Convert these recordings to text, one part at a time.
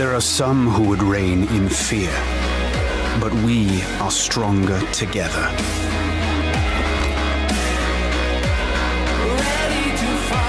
There are some who would reign in fear, but we are stronger together. Ready to fight.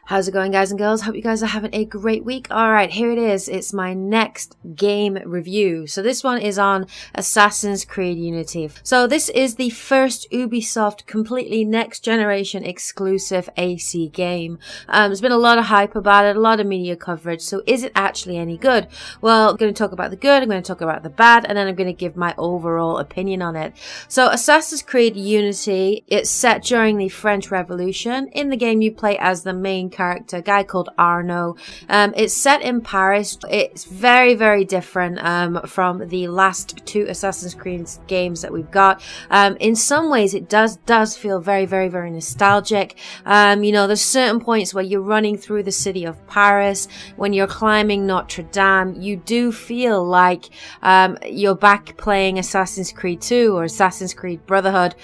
How's it going, guys and girls? Hope you guys are having a great week. Alright, here it is. It's my next game review. So this one is on Assassin's Creed Unity. So this is the first Ubisoft completely next generation exclusive AC game. There's been a lot of hype about it, a lot of media coverage. So is it actually any good? Well, I'm going to talk about the good, I'm going to talk about the bad, and then I'm going to give my overall opinion on it. So Assassin's Creed Unity, it's set during the French Revolution. In the game you play as the main character, a guy called Arnaud. It's set in Paris. It's very, very different from the last two Assassin's Creed games that we've got. In some ways it does feel very, very, very nostalgic. You know, there's certain points where you're running through the city of Paris, when you're climbing Notre Dame, you do feel like you're back playing Assassin's Creed 2 or Assassin's Creed Brotherhood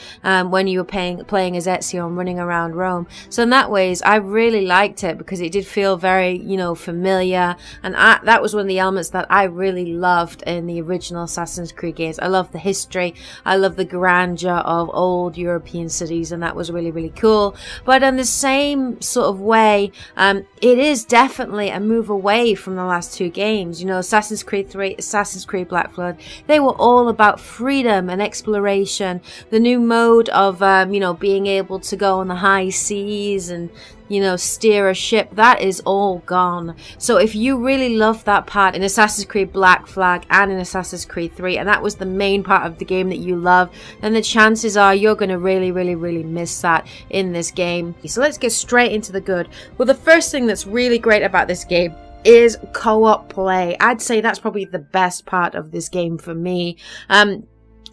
when you were playing as Ezio and running around Rome. So in that ways I really liked it because it did feel very, you know, familiar, and that was one of the elements that I really loved in the original Assassin's Creed games. I love the history, I love the grandeur of old European cities, and that was really, really cool. But in the same sort of way, it is definitely a move away from the last two games. You know, Assassin's Creed 3, Assassin's Creed Black Flag, they were all about freedom and exploration. The new mode of, you know, being able to go on the high seas and, you know, steer a ship, that is all gone. So if you really love that part in Assassin's Creed Black Flag and in Assassin's Creed 3, and that was the main part of the game that you love, then the chances are you're going to really, really, really miss that in this game. So let's get straight into the good. Well, the first thing that's really great about this game is co-op play. I'd say that's probably the best part of this game for me.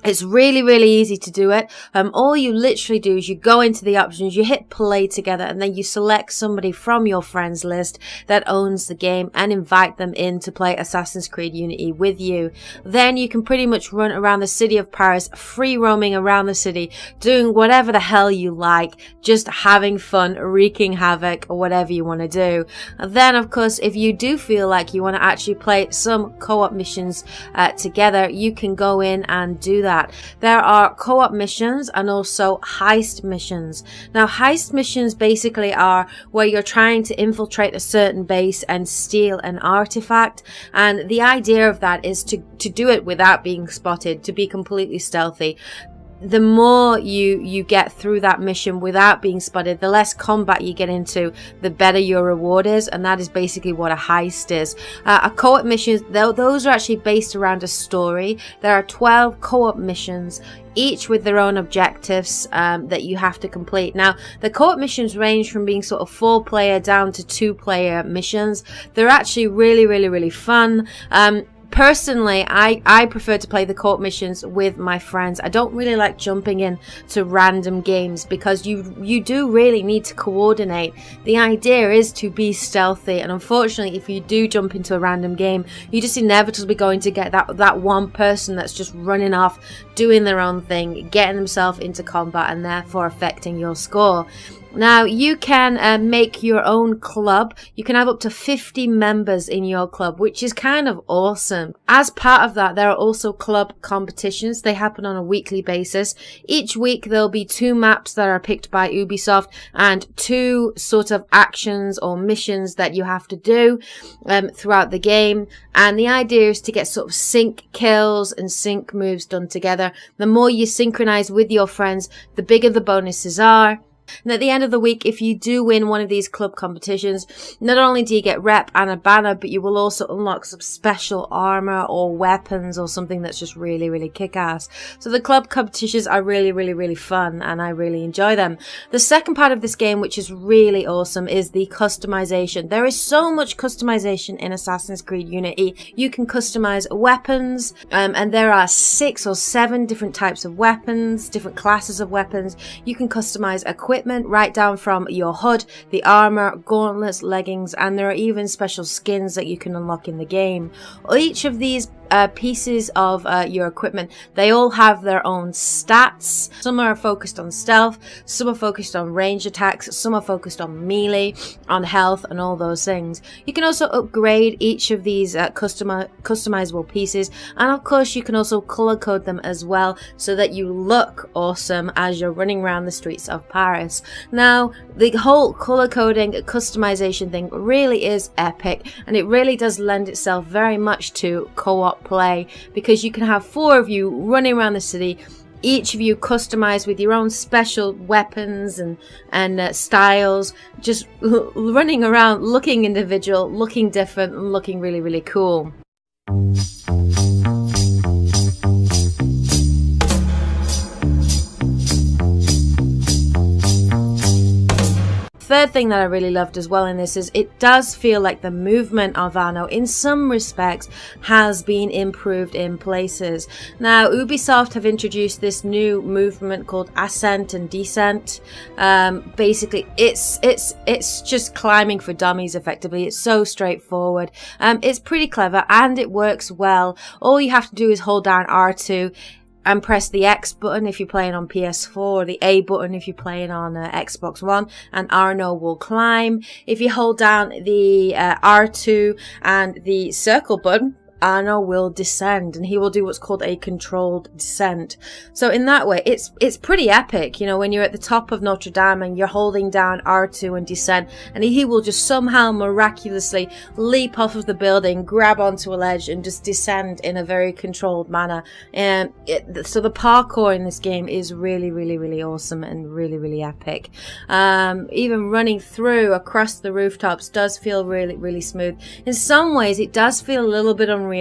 It's really, really easy to do it. All you literally do is you go into the options, you hit play together, and then you select somebody from your friends list that owns the game and invite them in to play Assassin's Creed Unity with you. Then you can pretty much run around the city of Paris, free roaming around the city, doing whatever the hell you like, just having fun, wreaking havoc, or whatever you want to do. And then, of course, if you do feel like you want to actually play some co-op missions together, you can go in and do that. There are co-op missions and also heist missions. Now, heist missions basically are where you're trying to infiltrate a certain base and steal an artifact, and the idea of that is to do it without being spotted, to be completely stealthy. The more you get through that mission without being spotted, the less combat you get into, the better your reward is, and that is basically what a heist is. A co-op mission, those are actually based around a story. There are 12 co-op missions, each with their own objectives that you have to complete. Now, the co-op missions range from being sort of 4-player down to 2-player missions. They're actually really, really, really fun. Personally, I prefer to play the co-op missions with my friends. I don't really like jumping in to random games because you do really need to coordinate. The idea is to be stealthy, and unfortunately if you do jump into a random game, you're just inevitably going to get that one person that's just running off, doing their own thing, getting themselves into combat, and therefore affecting your score. Now, you can make your own club. You can have up to 50 members in your club, which is kind of awesome. As part of that, there are also club competitions. They happen on a weekly basis. Each week, there'll be 2 maps that are picked by Ubisoft and 2 sort of actions or missions that you have to do throughout the game. And the idea is to get sort of sync kills and sync moves done together. The more you synchronize with your friends, the bigger the bonuses are. And at the end of the week, if you do win one of these club competitions, not only do you get rep and a banner, but you will also unlock some special armor or weapons or something that's just really, really kick-ass. So the club competitions are really, really, really fun, and I really enjoy them. The second part of this game, which is really awesome, is the customization. There is so much customization in Assassin's Creed Unity. You can customize weapons, and there are 6 or 7 different types of weapons, different classes of weapons. You can customize equipment right down from your hood, the armor, gauntlets, leggings, and there are even special skins that you can unlock in the game. Each of these pieces of your equipment, they all have their own stats. Some are focused on stealth, some are focused on range attacks, some are focused on melee, on health, and all those things. You can also upgrade each of these customizable pieces, and of course you can also color code them as well, so that you look awesome as you're running around the streets of Paris. Now, the whole color coding customization thing really is epic, and it really does lend itself very much to co-op play, because you can have 4 of you running around the city, each of you customized with your own special weapons and styles, just running around looking individual, looking different, and looking really, really cool. Third thing that I really loved as well in this is it does feel like the movement of Anno in some respects has been improved in places. Now, Ubisoft have introduced this new movement called ascent and descent. Basically it's just climbing for dummies effectively. It's so straightforward. It's pretty clever and it works well. All you have to do is hold down R2 and press the X button if you're playing on PS4, or the A button if you're playing on Xbox One, and Arno will climb. If you hold down the R2 and the circle button, Arno will descend, and he will do what's called a controlled descent. So in that way, it's pretty epic, you know, when you're at the top of Notre Dame and you're holding down R2 and descent, and he will just somehow miraculously leap off of the building, grab onto a ledge, and just descend in a very controlled manner. And so the parkour in this game is really, really, really awesome and really, really epic. Even running through across the rooftops does feel really, really smooth. In some ways, it does feel a little bit unrealistic.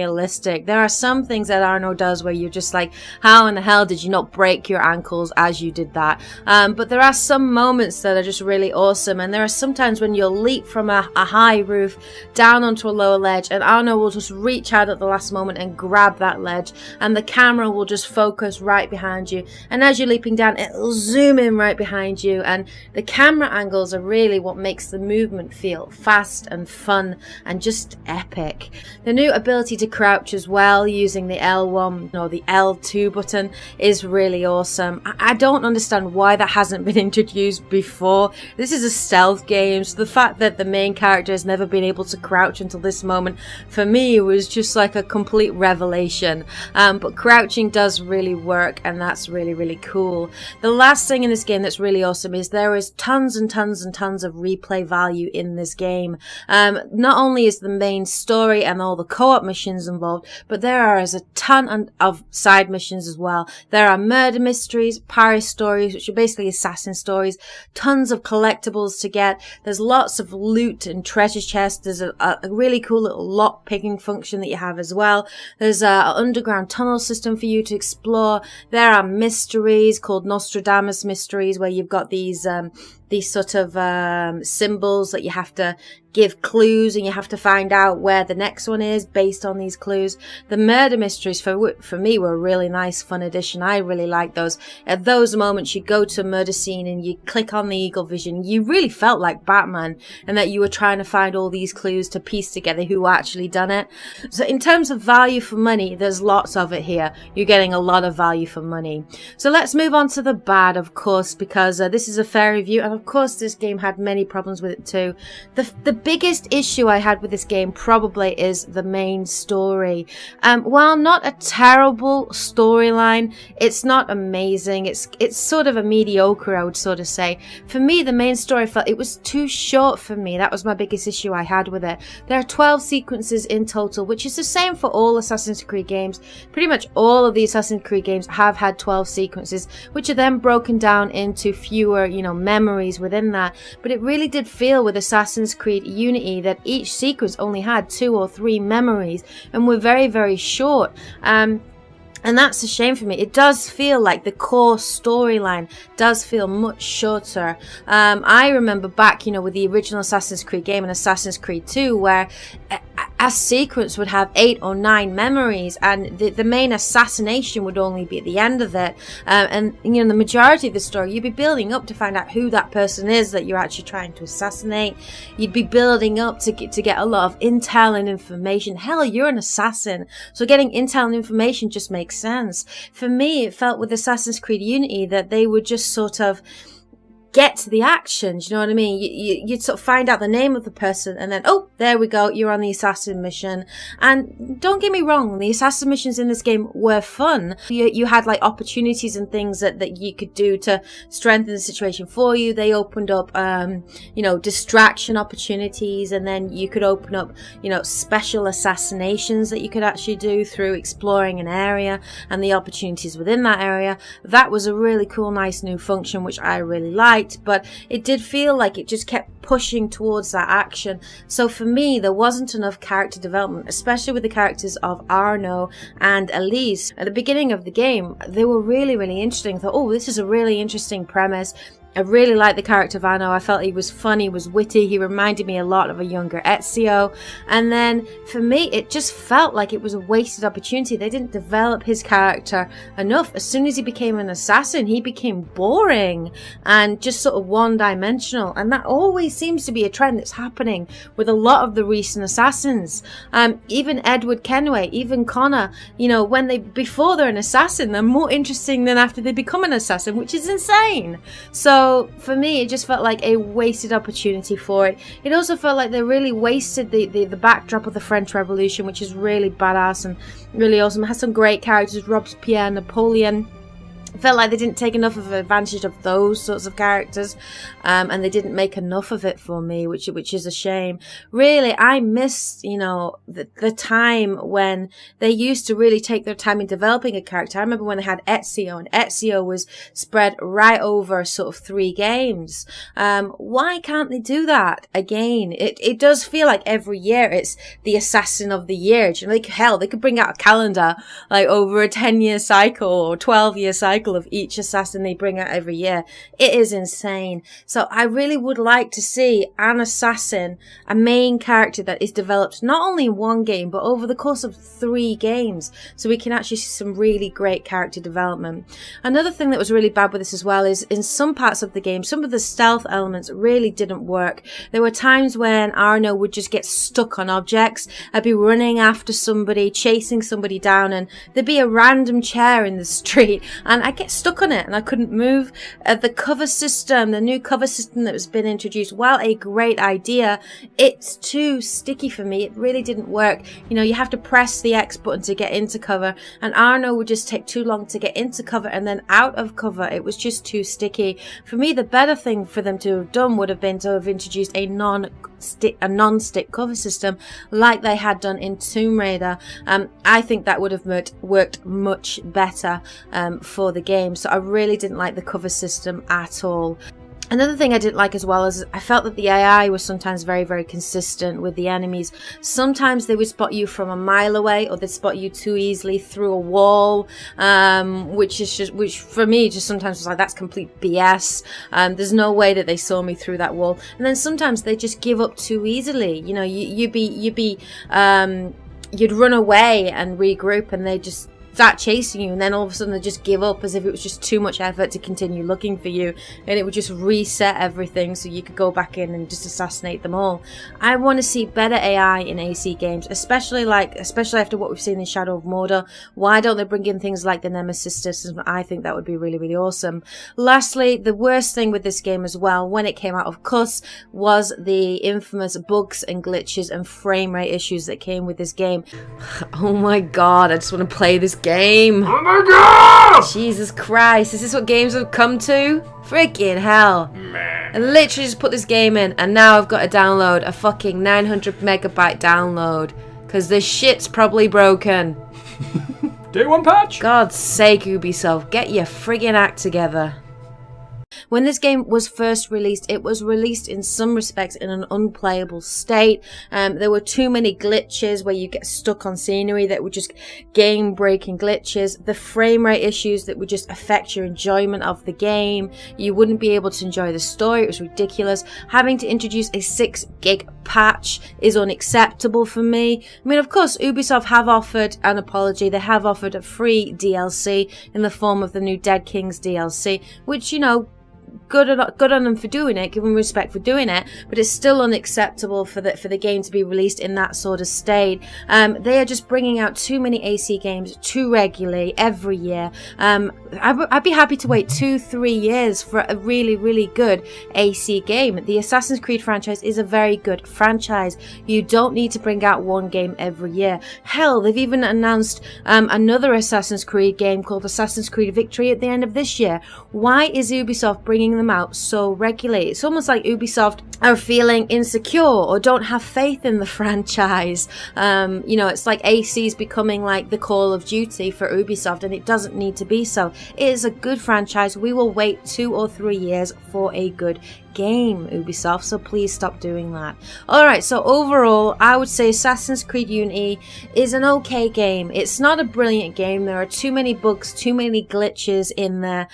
There are some things that Arno does where you're just like, how in the hell did you not break your ankles as you did that? But there are some moments that are just really awesome, and there are sometimes when you'll leap from a high roof down onto a lower ledge, and Arno will just reach out at the last moment and grab that ledge, and the camera will just focus right behind you, and as you're leaping down, it'll zoom in right behind you, and the camera angles are really what makes the movement feel fast and fun and just epic. The new ability to crouch as well using the L1 or the L2 button is really awesome. I don't understand why that hasn't been introduced before. This is a stealth game, so the fact that the main character has never been able to crouch until this moment, for me, was just like a complete revelation. But crouching does really work, and that's really, really cool. The last thing in this game that's really awesome is there is tons and tons and tons of replay value in this game. Not only is the main story and all the co-op missions involved, but there is a ton of side missions as well. There are murder mysteries, Paris stories, which are basically assassin stories, tons of collectibles to get. There's lots of loot and treasure chests. There's a really cool little lock picking function that you have as well. There's an underground tunnel system for you to explore. There are mysteries called Nostradamus mysteries, where you've got these sort of symbols that you have to give clues, and you have to find out where the next one is based on these clues. The murder mysteries for me were a really nice fun addition. I really like those. At those moments you go to a murder scene and you click on the eagle vision, you really felt like Batman, and that you were trying to find all these clues to piece together who actually done it. So in terms of value for money, there's lots of it here. You're getting a lot of value for money. So let's move on to the bad, of course, because this is a fair review, and of course this game had many problems with it too. The biggest issue I had with this game probably is the main story. While not a terrible storyline, it's not amazing. It's sort of a mediocre, I would sort of say. For me, the main story felt it was too short for me. That was my biggest issue I had with it. There are 12 sequences in total, which is the same for all Assassin's Creed games. Pretty much all of the Assassin's Creed games have had 12 sequences, which are then broken down into fewer, memories within that. But it really did feel with Assassin's Creed Unity that each sequence only had 2 or 3 memories and were very, very short. And that's a shame for me. It does feel like the core storyline does feel much shorter. I remember back, with the original Assassin's Creed game and Assassin's Creed 2, where a sequence would have 8 or 9 memories, and the main assassination would only be at the end of it. And you know, the majority of the story, you'd be building up to find out who that person is that you're actually trying to assassinate. You'd be building up to get a lot of intel and information. Hell, you're an assassin, so getting intel and information just makes sense. For me, it felt with Assassin's Creed Unity that they would just sort of get to the action. Do you know what I mean? You'd sort of find out the name of the person, and then, oh, there we go, you're on the assassin mission. And don't get me wrong, the assassin missions in this game were fun. You had like opportunities and things that you could do to strengthen the situation for you. They opened up, you know, distraction opportunities, and then you could open up, you know, special assassinations that you could actually do through exploring an area and the opportunities within that area. That was a really cool, nice new function, which I really liked. But it did feel like it just kept pushing towards that action. So for me, there wasn't enough character development, especially with the characters of Arno and Elise. At the beginning of the game, they were really, really interesting. I thought, oh, this is a really interesting premise. I really liked the character of Arno. I felt he was funny, he was witty. He reminded me a lot of a younger Ezio. And then for me, it just felt like it was a wasted opportunity. They didn't develop his character enough. As soon as he became an assassin, he became boring and just sort of one-dimensional. And that always seems to be a trend that's happening with a lot of the recent assassins. Even Edward Kenway, even Connor, you know, before they're an assassin, they're more interesting than after they become an assassin, which is insane. So for me, it just felt like a wasted opportunity for it. It also felt like they really wasted the backdrop of the French Revolution, which is really badass and really awesome. It has some great characters, Robespierre, Napoleon. I felt like they didn't take enough of advantage of those sorts of characters, and they didn't make enough of it for me, which is a shame. Really, I missed, you know, the time when they used to really take their time in developing a character. I remember when they had Ezio, and Ezio was spread right over sort of 3 games. Why can't they do that again? It does feel like every year it's the assassin of the year. Do you know, like, hell, they could bring out a calendar like over a 10-year cycle or 12-year cycle of each assassin they bring out every year. It is insane. So I really would like to see an assassin, a main character that is developed not only in 1 game but over the course of 3 games, so we can actually see some really great character development. Another thing that was really bad with this as well is in some parts of the game, some of the stealth elements really didn't work. There were times when Arno would just get stuck on objects. I'd be running after somebody, chasing somebody down, and there'd be a random chair in the street, and I get stuck on it and I couldn't move. The cover system, the new cover system that was been introduced, while a great idea, it's too sticky for me. It really didn't work. You know, you have to press the X button to get into cover, and Arno would just take too long to get into cover and then out of cover. It was just too sticky. For me, the better thing for them to have done would have been to have introduced a non-stick cover system like they had done in Tomb Raider. I think that would have worked much better for the game. So I really didn't like the cover system at all. Another thing I didn't like as well is I felt that the AI was sometimes very, very consistent with the enemies. Sometimes they would spot you from a mile away, or they'd spot you too easily through a wall, which for me just sometimes was like, that's complete BS. There's no way that they saw me through that wall. And then sometimes they just give up too easily. You know, you'd run away and regroup, and they just start chasing you, and then all of a sudden they just give up as if it was just too much effort to continue looking for you, and it would just reset everything so you could go back in and just assassinate them all. I want to see better AI in AC games, especially after what we've seen in Shadow of Mordor. Why don't they bring in things like the Nemesis system? I think that would be really, really awesome. Lastly, the worst thing with this game as well, when it came out, of course, was the infamous bugs and glitches and frame rate issues that came with this game. Oh my god, I just want to play this game. Oh my god! Jesus Christ, is this what games have come to? Freaking hell. I literally just put this game in, and now I've got to download a fucking 900 megabyte download, because this shit's probably broken. Day 1 patch? God's sake, Ubisoft, get your friggin' act together. When this game was first released, it was released in some respects in an unplayable state. There were too many glitches where you get stuck on scenery that were just game-breaking glitches. The frame rate issues that would just affect your enjoyment of the game. You wouldn't be able to enjoy the story. It was ridiculous. Having to introduce a 6 gig patch is unacceptable for me. I mean, of course, Ubisoft have offered an apology. They have offered a free DLC in the form of the new Dead Kings DLC, which, you know, good on them for doing it, give them respect for doing it, but it's still unacceptable for the game to be released in that sort of state. They are just bringing out too many AC games too regularly every year. I'd be happy to wait 2-3 years for a really, really good AC game. The Assassin's Creed franchise is a very good franchise. You don't need to bring out one game every year. Hell, they've even announced another Assassin's Creed game called Assassin's Creed Victory at the end of this year. Why is Ubisoft bringing them out so regularly? It's almost like Ubisoft are feeling insecure or don't have faith in the franchise. You know, it's like AC is becoming like the Call of Duty for Ubisoft, and it doesn't need to be so. It is a good franchise. We will wait 2 or 3 years for a good game, Ubisoft, so please stop doing that. Alright, so overall, I would say Assassin's Creed Unity is an okay game. It's not a brilliant game. There are too many bugs, too many glitches in there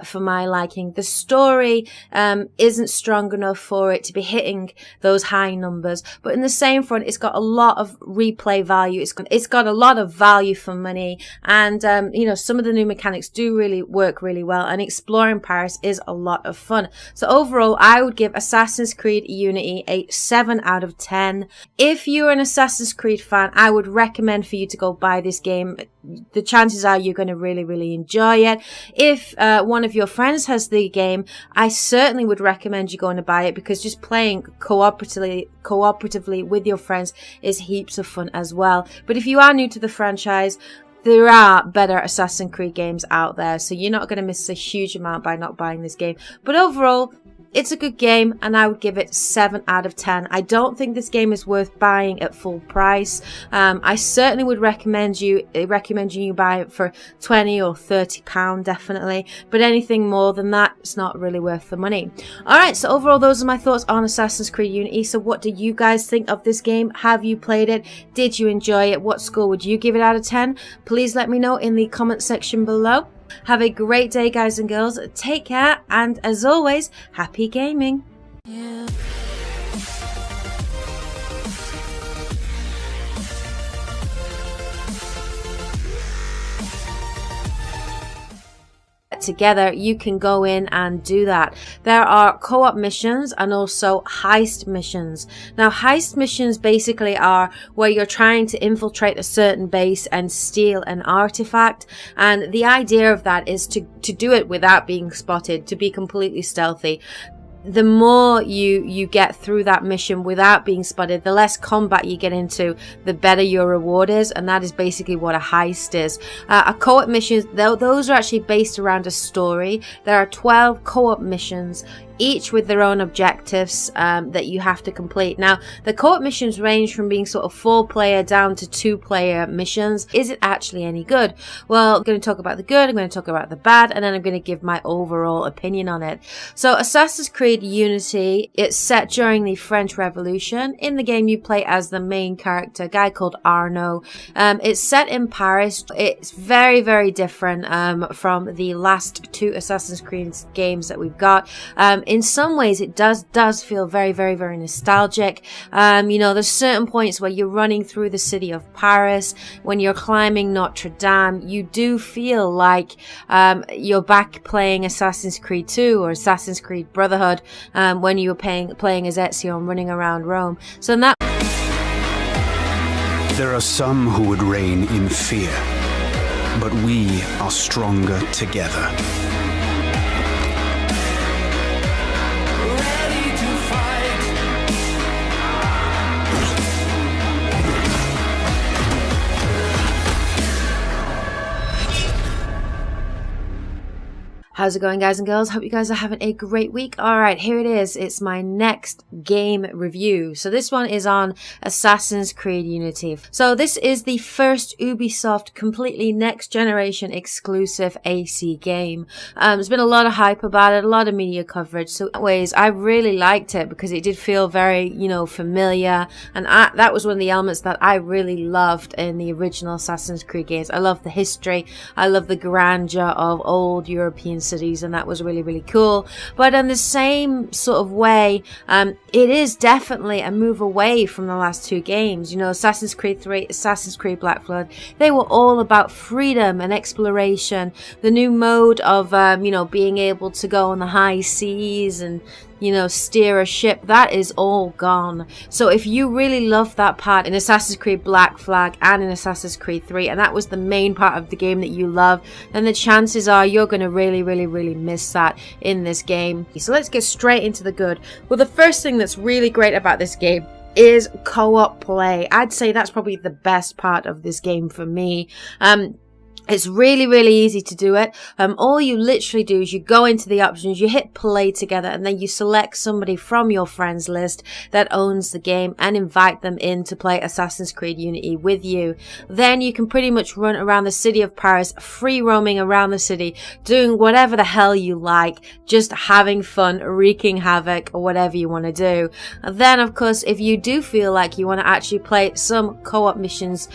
for my liking. The story isn't strong enough for it to be hitting those high numbers, but in the same front, it's got a lot of replay value. It's got a lot of value for money, and you know, some of the new mechanics do really work really well, and exploring Paris is a lot of fun. So overall, I would give Assassin's Creed Unity a 7 out of 10. If you're an Assassin's Creed fan, I would recommend for you to go buy this game. The chances are you're going to really, really enjoy it. If one of your friends has the game, I certainly would recommend you going to buy it, because just playing cooperatively with your friends is heaps of fun as well. But if you are new to the franchise, there are better Assassin's Creed games out there, so you're not going to miss a huge amount by not buying this game. But overall, it's a good game, and I would give it 7 out of 10. I don't think this game is worth buying at full price. I certainly would recommend you buy it for £20 or £30 definitely, but anything more than that, it's not really worth the money. Alright, so overall, those are my thoughts on Assassin's Creed Unity. So what do you guys think of this game? Have you played it? Did you enjoy it? What score would you give it out of 10? Please let me know in the comment section below. Have a great day, guys and girls. Take care, and as always, happy gaming. Yeah. Together, you can go in and do that. There are co-op missions and also heist missions. Now, heist missions basically are where you're trying to infiltrate a certain base and steal an artifact, and the idea of that is to do it without being spotted, to be completely stealthy. The more you get through that mission without being spotted, the less combat you get into, the better your reward is, and that is basically what a heist is. A co-op missions, those are actually based around a story. There are 12 co-op missions, each with their own objectives that you have to complete. Now, the co-op missions range from being sort of 4-player down to 2-player missions. Is it actually any good? Well, I'm going to talk about the good, I'm going to talk about the bad, and then I'm going to give my overall opinion on it. So, Assassin's Creed Unity, it's set during the French Revolution. In the game, you play as the main character, a guy called Arnaud. It's set in Paris. It's very, very different from the last 2 Assassin's Creed games that we've got. In some ways, it does feel very, very, very nostalgic. You know, there's certain points where you're running through the city of Paris. When you're climbing Notre Dame, you do feel like you're back playing Assassin's Creed 2 or Assassin's Creed Brotherhood when you were playing as Ezio and running around Rome. So in that, there are some who would reign in fear, but we are stronger together. How's it going, guys and girls? Hope you guys are having a great week. Alright, here it is. It's my next game review. So this one is on Assassin's Creed Unity. So this is the first Ubisoft completely next generation exclusive AC game. There's been a lot of hype about it, a lot of media coverage. So anyways, I really liked it because it did feel very, familiar. And that was one of the elements that I really loved in the original Assassin's Creed games. I love the history. I love the grandeur of old European cities, and that was really, really cool. But in the same sort of way, it is definitely a move away from the last two games. Assassin's Creed 3, Assassin's Creed Black Flag, they were all about freedom and exploration. The new mode of, being able to go on the high seas and steer a ship, that is all gone. So if you really love that part in Assassin's Creed Black Flag and in Assassin's Creed 3, and that was the main part of the game that you love, then the chances are you're going to really, really, really miss that in this game. So let's get straight into the good. Well, the first thing that's really great about this game is co-op play. I'd say that's probably the best part of this game for me. It's really, really easy to do it. All you literally do is you go into the options, you hit play together, and then you select somebody from your friends list that owns the game and invite them in to play Assassin's Creed Unity with you. Then you can pretty much run around the city of Paris, free roaming around the city, doing whatever the hell you like, just having fun, wreaking havoc, or whatever you want to do. And then, of course, if you do feel like you want to actually play some co-op missions,